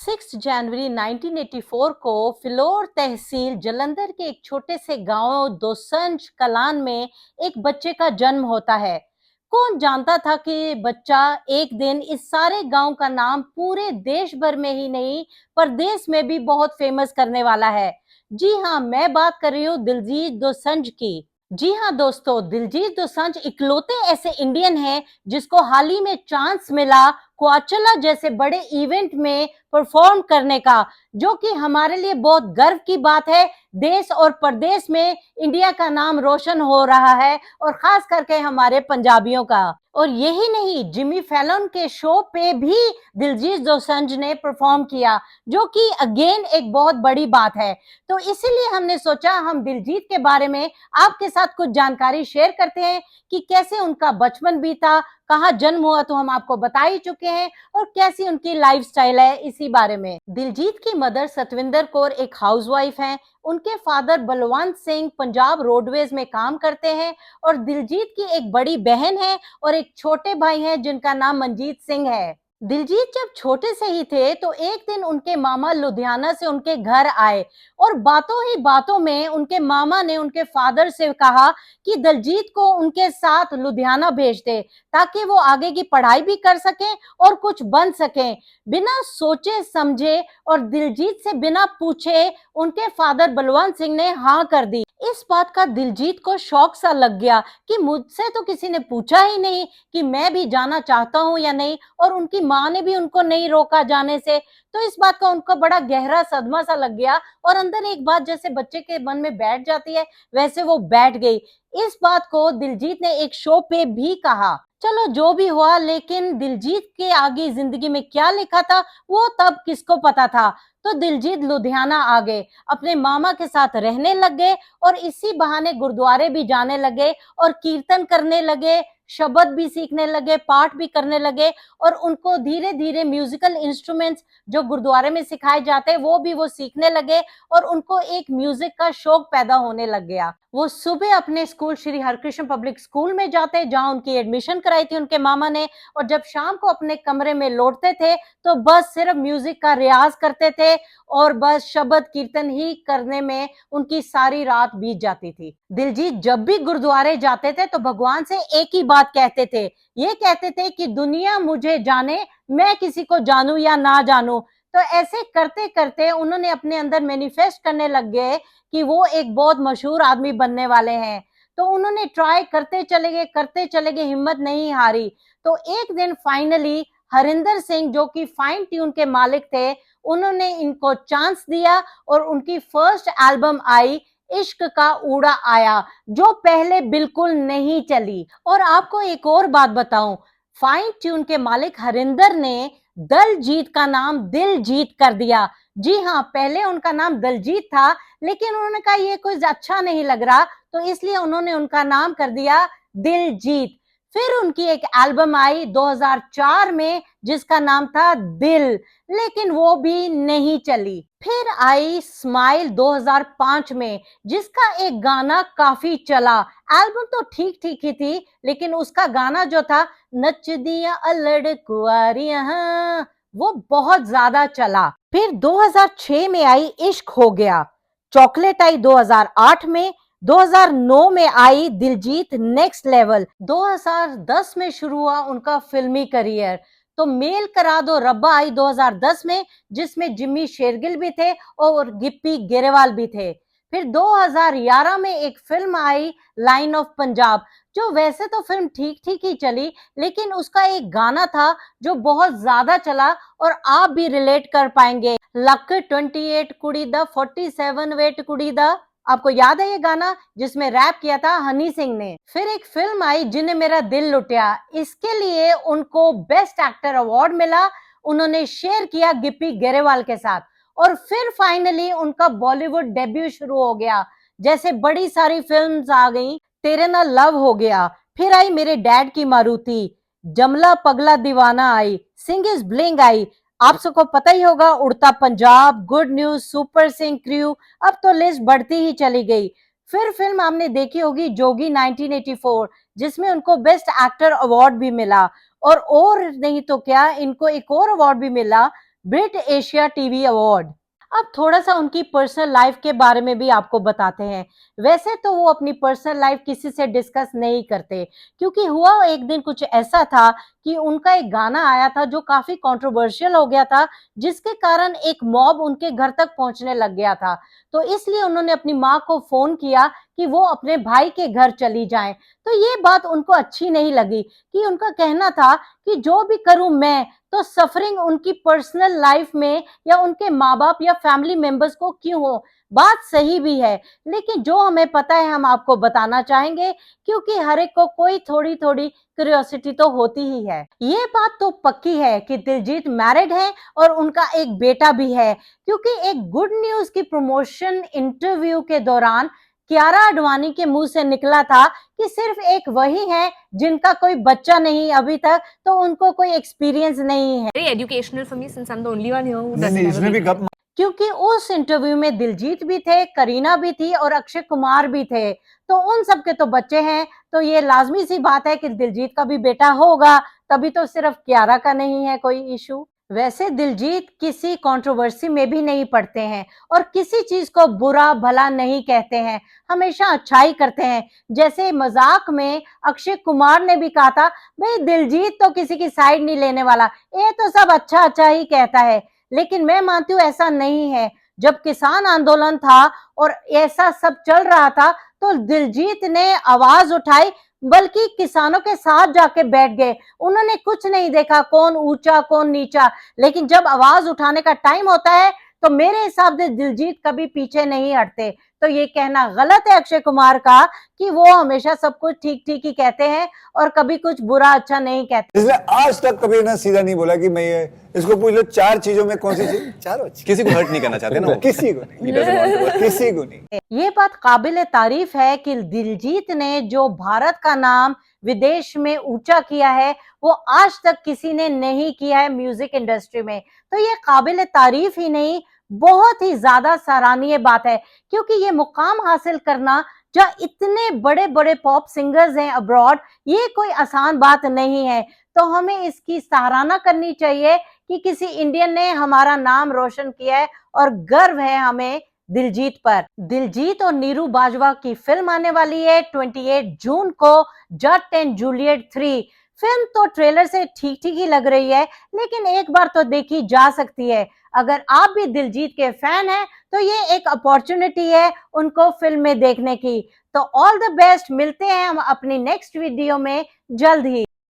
6 जनवरी 1984 को फिलौर तहसील जलंधर के एक छोटे से गांव दोसंज कलान में एक बच्चे का जन्म होता है। कौन जानता था कि बच्चा एक दिन इस सारे गांव का नाम पूरे देश भर में ही नहीं पर देश में भी बहुत फेमस करने वाला है। जी हाँ, मैं बात कर रही हूँ दिलजीत दोसांझ की। जी हाँ दोस्तों, दिलजीत दोसांझ इकलौते ऐसे इंडियन हैं जिसको हाल ही में चांस मिला कोआचेला जैसे बड़े इवेंट में परफॉर्म करने का, जो कि हमारे लिए बहुत गर्व की बात है। देश और प्रदेश में इंडिया का नाम रोशन हो रहा है और खास करके हमारे पंजाबियों का। और यही नहीं, जिमी फैलन के शो पे भी दिलजीत दोसांझ ने परफॉर्म किया, जो कि अगेन एक बहुत बड़ी बात है। तो इसीलिए हमने सोचा हम दिलजीत के बारे में आपके साथ कुछ जानकारी शेयर करते हैं कि कैसे उनका बचपन बीता, कहाँ जन्म हुआ तो हम आपको बता ही चुके हैं, और कैसी उनकी लाइफस्टाइल है इसी बारे में। दिलजीत की मदर सतविंदर कौर एक हाउसवाइफ हैं। उनके फादर बलवंत सिंह पंजाब रोडवेज में काम करते हैं और दिलजीत की एक बड़ी बहन है और एक छोटे भाई हैं जिनका नाम मनजीत सिंह है। दिलजीत जब छोटे से ही थे तो एक दिन उनके मामा लुधियाना से उनके घर आए और बातों ही बातों में उनके मामा ने उनके फादर से कहा कि दिलजीत को उनके साथ लुधियाना भेज दे ताकि वो आगे की पढ़ाई भी कर सकें और कुछ बन सकें। बिना सोचे समझे और दिलजीत से बिना पूछे उनके फादर बलवंत सिंह ने हाँ कर दी। इस बात का दिलजीत को शौक सा लग गया कि मुझसे तो किसी ने पूछा ही नहीं कि मैं भी जाना चाहता हूं या नहीं, और उनकी माँ ने भी उनको नहीं रोका जाने से। तो इस बात का उनको बड़ा गहरा सदमा सा लग गया और अंदर एक बात जैसे बच्चे के मन में बैठ जाती है वैसे वो बैठ गई। इस बात को दिलजीत ने एक शो पे भी कहा। चलो जो भी हुआ, लेकिन दिलजीत के आगे जिंदगी में क्या लिखा था वो तब किसको पता था। तो दिलजीत लुधियाना आ गए, अपने मामा के साथ रहने लग गए और इसी बहाने गुरुद्वारे भी जाने लगे और कीर्तन करने लगे, शब्द भी सीखने लगे, पाठ भी करने लगे, और उनको धीरे धीरे म्यूजिकल इंस्ट्रूमेंट्स जो गुरुद्वारे में सिखाए जाते हैं वो भी वो सीखने लगे और उनको एक म्यूजिक का शौक पैदा होने लग गया। वो सुबह अपने school Shri Harkrishan public school में जाते जहां उनकी एडमिशन कराई थी उनके मामा ने, और जब शाम को अपने कमरे में लौटते थे तो बस सिर्फ म्यूजिक का रियाज करते थे और बस शब्द कीर्तन ही करने में उनकी सारी रात बीत जाती थी। दिलजीत जब भी गुरुद्वारे जाते थे तो भगवान से एक ही बात कहते थे, ये कहते थे कि दुनिया मुझे जाने, मैं किसी को जानूं या ना जानूं। तो ऐसे करते करते उन्होंने अपने अंदर मैनिफेस्ट करने लग गए कि वो एक बहुत मशहूर आदमी बनने वाले हैं। तो उन्होंने ट्राई करते चले गए, हिम्मत नहीं हारी। तो एक दिन फाइनली हरिंदर सिंह जो कि फाइन ट्यून के मालिक थे, उन्होंने इनको चांस दिया और उनकी फर्स्ट एल्बम आई इश्क का ऊड़ा आया, जो पहले बिल्कुल नहीं चली। और आपको एक और बात बताऊं, फाइन ट्यून के मालिक हरिंदर ने दलजीत का नाम दिलजीत कर दिया। जी हाँ, पहले उनका नाम दलजीत था, लेकिन उन्होंने कहा ये कुछ अच्छा नहीं लग रहा, तो इसलिए उन्होंने उनका नाम कर दिया दिलजीत। फिर उनकी एक एल्बम आई 2004 में जिसका नाम था दिल, लेकिन वो भी नहीं चली। फिर आई स्माइल 2005 में जिसका एक गाना काफी चला। एल्बम तो ठीक ठीक ही थी, लेकिन उसका गाना जो था नच दिया अल्लड़ कुआरियां, वो बहुत ज्यादा चला। फिर 2006 में आई इश्क हो गया, चॉकलेट आई 2008 में, 2009 में आई दिलजीत नेक्स्ट लेवल, 2010 में शुरू हुआ उनका फिल्मी करियर। तो मेल करा दो रब्बा आई 2010 में जिसमें जिम्मी शेरगिल भी थे और गिप्पी गेरेवाल भी थे। फिर 2011 में एक film I line of Punjab, जो वैसे तो फिल्म ठीक ठीक ही चली, लेकिन उसका एक गाना था जो बहुत ज्यादा चला और आप भी रिलेट कर पाएंगे, लक 28 कुड़ी दा 47 वेट कुड़ी दा। आपको याद है ये गाना जिसमें रैप किया था हनी सिंह ने। फिर एक फिल्म आई जिन्हें मेरा दिल लुटिया, इसके लिए उनको बेस्ट एक्टर अवार्ड मिला, उन्होंने शेयर किया गिप्पी गेरेवाल के साथ। और फिर फाइनली उनका बॉलीवुड डेब्यू शुरू हो गया, जैसे बड़ी सारी फिल्म्स आ गई, तेरे नाल लव हो गया, फिर आई मेरे डैड की मारुति, जमला पगला दीवाना आई, सिंग इज ब्लिंग आई, आप सबको पता ही होगा उड़ता Punjab, good news, super Singh crew, अब तो लिस्ट बढ़ती ही चली गई। फिर फिल्म आपने देखी होगी जोगी 1984 जिसमें उनको बेस्ट एक्टर अवार्ड भी मिला, और नहीं तो क्या, इनको एक और अवार्ड भी मिला ब्रिट एशिया टीवी अवार्ड। अब थोड़ा-सा उनकी पर्सनल लाइफ के बारे में भी आपको बताते हैं। वैसे तो वो अपनी पर्सनल लाइफ किसी से डिस्कस नहीं करते, क्योंकि हुआ एक दिन कुछ ऐसा था कि उनका एक गाना आया था जो काफ़ी कंट्रोवर्शियल हो गया था, जिसके कारण एक मॉब उनके घर तक पहुँचने लग गया था। तो इसलिए उन्होंने अपनी माँ को फ़ोन किया कि वो अपने भाई के घर चली जाएँ। तो ये बात उनको अच्छी नहीं लगी कि उनका कहना था कि जो भी करूँ मैं, तो सफ़रिंग उनकी पर्सनल लाइफ में या उनके माँ-बाप या फैमिली मेंबर्स को क्यों हो? बात सही भी है, लेकिन जो हमें पता है हम आपको बताना चाहेंगे, क्योंकि हर एक को कोई थोड़ी-थोड़ी क्यूरियोसिटी तो होती ही है। ये बात तो पक्की है कि दिलजीत मैरिड हैं और उनका एक बेटा भी है, क्योंकि एक गुड न्यूज़ की प्रमोशन इंटरव्यू के दौरान कियारा आडवाणी के मुँह से निकला था कि सिर्फ एक वही हैं जिनका कोई बच्चा नहीं अभी तक, तो उनको कोई एक्सपीरियंस नहीं है। Very educational for me since I'm the only one here who नहीं doesn't नहीं have a इसमें भी baby. गप क्योंकि उस इंटरव्यू में दिलजीत भी थे, करीना भी थी और अक्षय कुमार भी थे। तो उन सब के तो बच्चे हैं, तो ये लाज़मी सी बात है कि दिलजीत का भी बेटा होगा, तभी तो सिर्फ कियारा का नहीं है कोई इश्यू। वैसे दिलजीत किसी कंट्रोवर्सी में भी नहीं पड़ते हैं और किसी चीज़ को बुरा-भला नहीं कहते हैं, हमेशा अच्छाई करते हैं। जैसे मज़ाक में अक्षय कुमार ने भी कहा था, भई दिलजीत तो किसी की साइड नहीं लेने वाला, ये तो सब अच्छा-अच्छा ही कहता है। लेकिन मैं मानती हूँ ऐसा नहीं है। जब किसान आंदोलन था और ऐसा सब चल रहा था, तो दिलजीत ने आवाज़ उठाई, बल्कि किसानों के साथ जाके बैठ गए। उन्होंने कुछ नहीं देखा कौन ऊँचा, कौन नीचा, लेकिन जब आवाज़ उठाने का टाइम होता है, तो मेरे हिसाब से दिलजीत कभी पीछे नहीं हटते। तो ये कहना गलत है अक्षय कुमार का कि वो हमेशा सब कुछ ठीक-ठीक ही कहते हैं और कभी कुछ बुरा अच्छा नहीं कहते। इसलिए आज तक कभी ना सीधा नहीं बोला कि मैं ये इसको पूछ लो 4 चीजों में कौन सी चीज चारों अच्छी किसी को हर्ट नहीं करना चाहते ना वो। किसी को नहीं He doesn't want to hurt. किसी को नहीं ये बात काबिल तारीफ है कि दिलजीत ने जो भारत का नाम विदेश में ऊंचा किया है, वो आज तक किसी ने नहीं किया है म्यूजिक इंडस्ट्री में। तो ये काबिल तारीफ ही नहीं, बहुत ही ज्यादा सराहनीय बात है, क्योंकि ये मुकाम हासिल करना जहाँ इतने बड़े-बड़े पॉप सिंगर्स हैं अब्रॉड, ये कोई आसान बात नहीं है। तो हमें इसकी सराहना करनी चाहिए कि किसी इंडियन ने हमारा नाम रोशन किया है और गर्व है हमें दिलजीत पर। दिलजीत और नीरू बाजवा की फिल्म आने वाली है 28 जून को, जट एंड जूलियट 3। फिल्म तो ट्रेलर से ठीक-ठीक ही लग रही है, लेकिन एक बार तो देखी जा सकती है। अगर आप भी दिलजीत के फैन हैं, तो ये एक अपॉर्चुनिटी है उनको फिल्म में देखने की। तो ऑल द बेस्ट, मिलते हैं हम अपनी नेक्स्ट वीडियो में जल्द ही।